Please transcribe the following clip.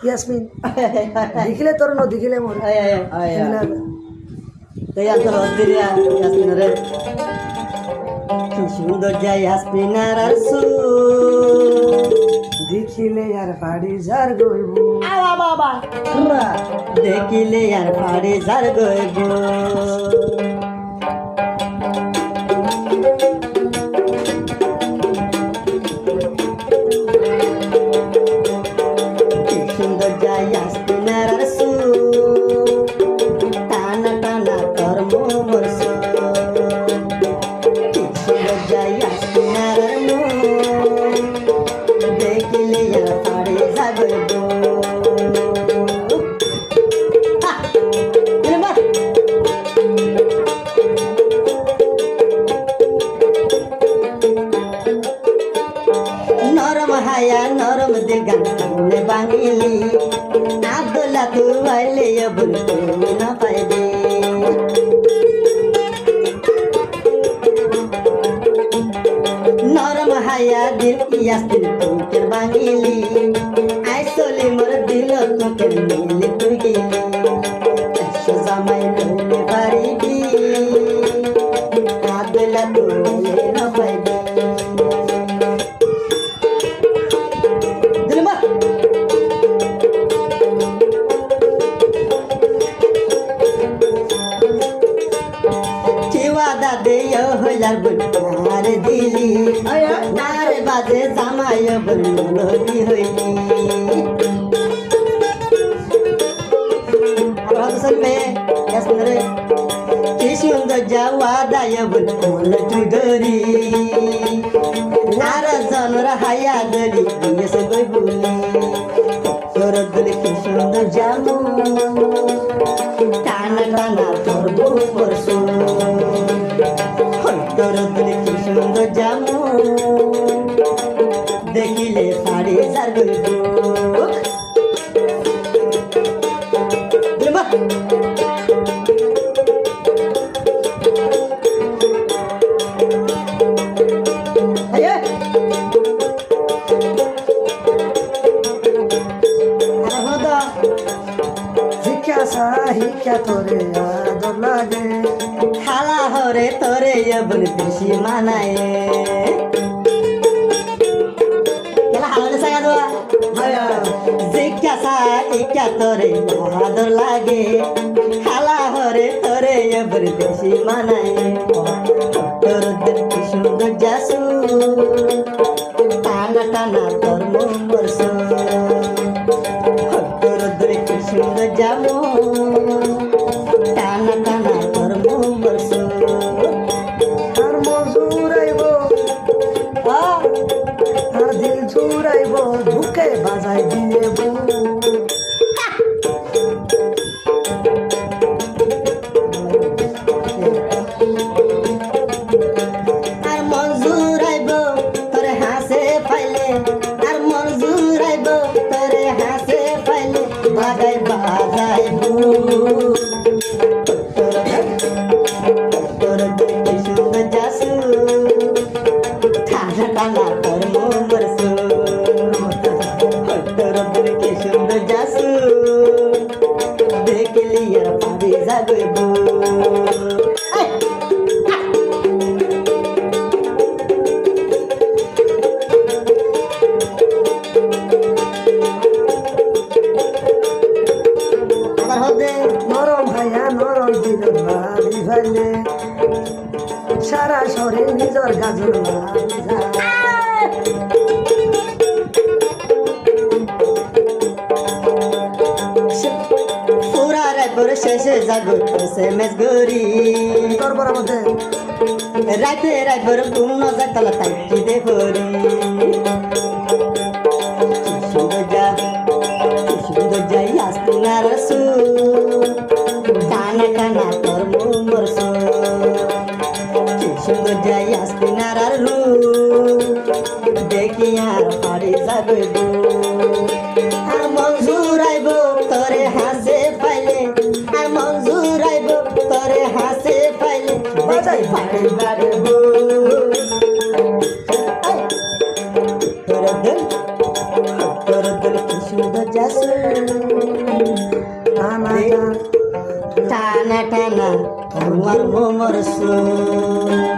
ইয়াসমিন দেখিলে তোর ন দেখিলে মোর তাই আর তোর দিরিয়া ইয়াসমিন রে কি সুন্দর যাই ইয়াসমিনার সু দেখিলে আর পাড়ি যার গইব বাবা দেখিলে আর পাড়ি যার গইব नरम दिल गाने बांगिली आदला तू आइले अब ना पाइबे नरम हाया दिल यास्तिन तू के बांगिली आइसोले मोर दिल तो के मिले तू गेली सजामाई लने पारिबी आदला तू आइले ना पाइबे हजार बुढ़ार दिली नारे बाजे जामाय बुढ़ी होइली अब हसन में यास्मिन रे की सुंदर जावादाय बुढ़ तुगरी नारा जनर हाया दली ये से कोई बोली तोर दिल की सुंदर जामू टाना टाना तोर बो परसो তোর দিল কি সুন্দর জামু দেখিলে সাড়ে যার গইব শিক্ষা তোরে আদর লাগে খালা হরে তোরে এবন বেশি মানায় কেলা হালনে সাগা দোয়া জিজ্ঞাসা ইকা তোরে আদর লাগে খালা হরে তোরে এবন বেশি মানায় তোর দিল কি সুন্দর জাসু টানা টানা তোর মরসু তোর দিল কি সুন্দর জামু টানা টানা তোর মরসু আর মজুর আইব আর দিল চুরাইব ঢুকে বাজাই দিয়ে আর মজুর আইব তোরে হাসে ফাইলে আর মজুর আইব তোরে হাসে ফাইলে বাজাই বাজাই তোর দেখতে সুন্দর যাসু ঠান্ডা টানা তোর মরসু তোর দেখতে সুন্দর যাসু দেখলি আর পাবি যাগইব আবার হবে নরম ভাইয়া নরম দিল ভাবি ভাইলে সারা শহরে নিজর গাজর পুরা রাইবর শেষে জাগর সে মেজ গরি তোর বড় মধ্যে রাইতে রাইবর ঘুম ন যায় তলা তাইটি দে পরি সুন্দর যাই আসতিনার সু টানা টানা তোর মরসু সুন্দর যাই আসতিনার রু দেখি আর পাড়ি যাগইব আর মঞ্জুর আইব তোরে হাসে পাইলে আর মঞ্জুর আইব তোরে হাসে পাইলে বাজাই পাড়ি যাগইব তোর দিল টানা টানা তোমার মোমর সুর